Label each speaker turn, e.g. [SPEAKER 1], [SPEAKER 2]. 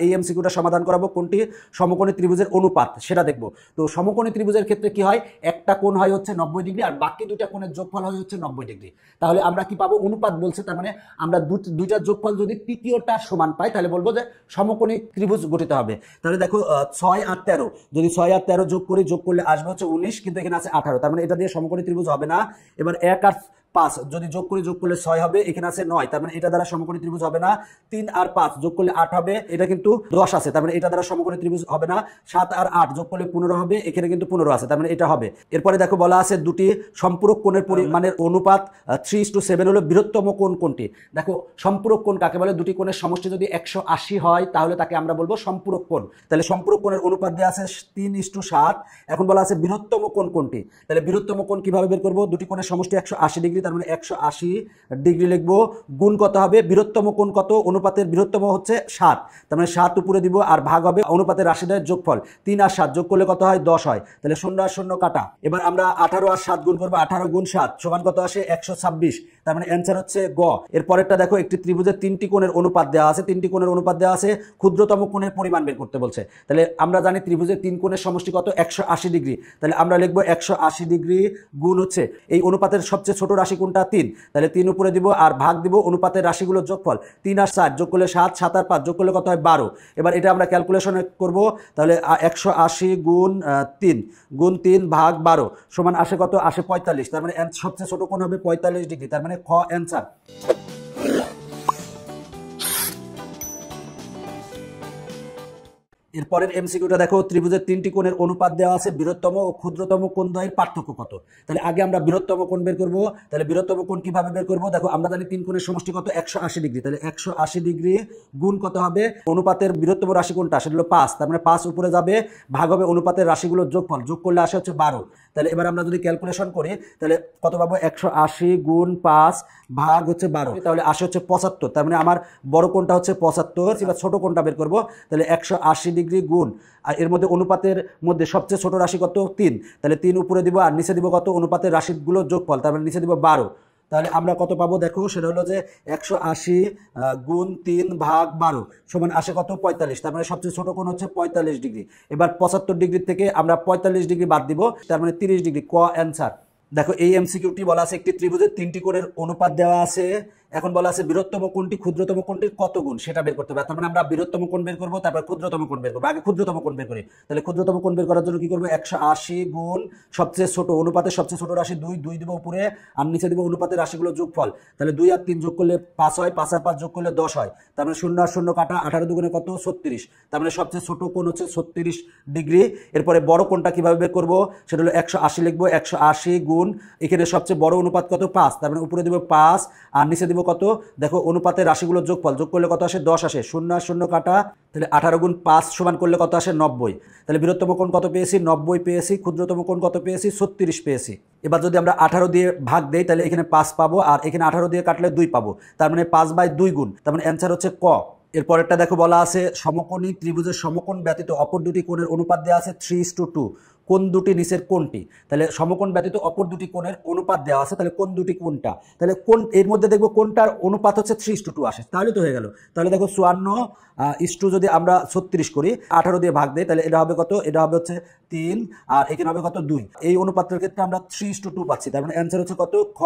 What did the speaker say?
[SPEAKER 1] এই এমসিকিউটা সমাধান করাবো কোনটি সমকোণী ত্রিভুজের অনুপাত সেটা দেখব। তো সমকোণী ত্রিভুজের ক্ষেত্রে কি হয়, একটা কোণ হয় হচ্ছে 90 ডিগ্রি আর বাকি দুইটা কোণের যোগফল হয় হচ্ছে 90 ডিগ্রি। তাহলে আমরা কি পাবো, অনুপাত বলছে, তার মানে আমরা দুইটার যোগফল যদি তৃতীয়টা সমান পাই তাহলে বলবো যে সমকোণী ত্রিভুজ গঠিত হবে। তাহলে দেখো 6 আর 13, যদি 6 আর 13 যোগ করলে আসবে হচ্ছে 19, কিন্তু এখানে আছে 18, তার মানে এটা দিয়ে সমকোণী ত্রিভুজ হবে না। এবার 1 আর 5 যদি যোগ করলে 6 হবে, এখানে আছে 9, তার মানে এটা দ্বারা সমকোণী ত্রিভুজ হবে না। 3 আর 5 যোগ করলে 8 হবে, এটা কিন্তু 10 আছে, তার মানে এটা দ্বারা সমকোণী ত্রিভুজ হবে না। 7 আর 8 যোগ করলে 15 হবে, এখানে কিন্তু 15 আছে, তার মানে এটা হবে। এরপরে দেখো বলা আছে দুটি সম্পূরক কোণের পরিমাণের অনুপাত 3:7 হলো বৃহত্তম কোণ কোনটি। দেখো সম্পূরক কোণ কাকে বলে, দুটি কোণের সমষ্টি যদি 180 হয় তাহলে তাকে আমরা বলবো সম্পূরক কোণ। তাহলে সম্পূরক কোণের অনুপাত দেওয়া আছে 3:7। এখন বলা আছে বৃহত্তম কোণ কোনটি, তাহলে বৃহত্তম কোণ কিভাবে বের করবো, দুটি কোণের সমষ্টি 180 ডিগ্রি, তার মানে 180 ডিগ্রি লিখবো, গুণ কত হবে, বৃহত্তম কোণ কত, অনুপাতের বৃহত্তম হচ্ছে 7, তার মানে 7 উপরে দিব আর ভাগ হবে অনুপাতের রাশিদ্বয়ের যোগফল। 3 আর 7 যোগ করলে কত হয়, 10 হয়, তাহলে 0 আর 0 কাটা। এবার আমরা 18 আর 7 গুণ করবো, 18 গুণ 7 সমান কত আসে, 126, তার মানে অ্যান্সার হচ্ছে গ। এরপরেরটা দেখো, একটি ত্রিভুজের 3টি কোণের অনুপাত দেওয়া আছে, 3টি কোণের অনুপাত দেওয়া আছে, ক্ষুদ্রতম কোণের পরিমাণ বের করতে বলছে। তাহলে আমরা জানি ত্রিভুজের 3 কোণের সমষ্টি কত, 180 ডিগ্রি, তাহলে আমরা লিখবো 180 ডিগ্রি গুণ হচ্ছে এই অনুপাতের সবচেয়ে ছোট রাশি কোনটা, 3, তাহলে 3 উপরে দিব আর ভাগ দিব অনুপাতের রাশিগুলোর যোগফল। 3 আর 7 যোগ করলে 7, 7 আর 5 যোগ করলে কত হয়, 12। এবার এটা আমরা ক্যালকুলেশন করব, তাহলে 180 গুণ 3 ভাগ 12 সমান আসে কত, আসে 45, তার মানে সবচেয়ে ছোট কোণ হবে 45 ডিগ্রি, তার মানে খ অ্যান্সার। এরপরের এমসিকিউটা দেখো, ত্রিভুজের 3টি কোণের অনুপাত দেওয়া আছে, বৃহত্তম ও ক্ষুদ্রতম কোণ দ্বয়ের পার্থক্য কত। তাহলে আগে আমরা বৃহত্তম কোণ বের করব। তাহলে বৃহত্তম কোণ কিভাবে বের করব, দেখো আমরা জানি 3 কোণের সমষ্টি কত, 180 ডিগ্রি, তাহলে 180 ডিগ্রি গুণ কত হবে, অনুপাতের বৃহত্তম রাশি কোনটা, সেটা হলো 5, তার মানে 5 উপরে যাবে, ভাগ হবে অনুপাতের রাশিগুলোর যোগফল, যোগ করলে আসে হচ্ছে 12। তাহলে এবার আমরা যদি ক্যালকুলেশন করি তাহলে কত পাবো, 180 গুণ 5 ভাগ হচ্ছে 12, তাহলে আসে হচ্ছে 75, তার মানে আমার বড় কোণটা হচ্ছে 75। এবার ছোট কোণটা বের করব, তাহলে 180 ডিগ্রি গুণ, আর এর মধ্যে অনুপাতের মধ্যে সবচেয়ে ছোট রাশি কত, 3, তাহলে 3 উপরে দিব আর নিচে দিব কত, অনুপাতের রাশিগুলোর যোগফল, তার মানে নিচে দিব 12। তাহলে আমরা কত পাবো, দেখো সেটা হলো যে 180 গুণ 3 ভাগ 12 সমান আসে কত, 45, তার মানে সবচেয়ে ছোট কোণ হচ্ছে 45 ডিগ্রি। এবার 75 ডিগ্রি থেকে আমরা 45 ডিগ্রি বাদ দিব, তার মানে 30 ডিগ্রি, ক অ্যান্সার। দেখো এই এমসিকিউটি বলা আছে, একটি ত্রিভুজের 3টি কোণের অনুপাত দেওয়া আছে, এখন বলা আছে বৃহত্তম কোণটি ক্ষুদ্রতম কোণটির কত গুণ সেটা বের করতে হবে। তার মানে আমরা বৃহত্তম কোণ বের করবো, তারপর ক্ষুদ্রতম কোণ বের করবো, আগে ক্ষুদ্রতম কোণ বের করি। তাহলে ক্ষুদ্রতম কোণ বের করার জন্য কি করবো, 180 গুণ সবচেয়ে ছোট, অনুপাতের সবচেয়ে ছোট রাশি 2, 2 দিব উপরে আর নিচে দিব অনুপাতের রাশিগুলো যোগফল। তাহলে 2 আর 3 যোগ করলে 5 হয়, 5 আর 5 যোগ করলে 10 হয়, তার মানে 0 আর 0 কাটা, 18 দুগুণে কত, 36, তার মানে সবচেয়ে ছোট কোণ হচ্ছে 36 ডিগ্রি। এরপরে বড় কোণটা কিভাবে বের করবো, সেটা হলো 180 লিখবো, 180 গুণ এখানে সবচেয়ে বড় অনুপাত কত, 5, তার মানে উপরে দিব 5 আর নিচে দিব কত, দেখো অনুপাতের রাশিগুলোর যোগফল, যোগ করলে কত আসে, 10 আসে, 0 আর 0 কাটা, তাহলে 18 গুণ 5 সমান করলে কত আসে, 90। তাহলে বৃহত্তম কোণ কত পেয়েছি, 90 পেয়েছি, ক্ষুদ্রতম কোণ কত পেয়েছি, 36 পেয়েছি। এবার যদি আমরা 18 দিয়ে ভাগ দেই তাহলে এখানে 5 পাবো আর এখানে 18 দিয়ে কাটলে 2 পাবো, তার মানে 5/2 গুণ, তার মানে অ্যান্সার হচ্ছে ক। এরপরেরটা দেখো বলা আছে, সমকোণী ত্রিভুজের সমকোণ ব্যতীত অপর দুটি কোণের অনুপাত দেওয়া আছে 3:2, কোন দুটি নিচের কোনটি। তাহলে সমকোণ ব্যতীত অপর দুটি কোণের অনুপাত দেওয়া আছে, তাহলে কোন দুটি কোনটা, তাহলে কোন এর মধ্যে দেখবো কোনটার অনুপাত হচ্ছে 3:2 আসে, তাহলে তো হয়ে গেল। তাহলে দেখো 54 যদি আমরা 36 করি, 18 দিয়ে ভাগ দেই তাহলে এটা হবে কত, এটা হবে হচ্ছে 3 আর এখানে হবে কত, 2। এই অনুপাতের ক্ষেত্রে আমরা 3:2 পাচ্ছি, তার মানে অ্যান্সার হচ্ছে কত, খ।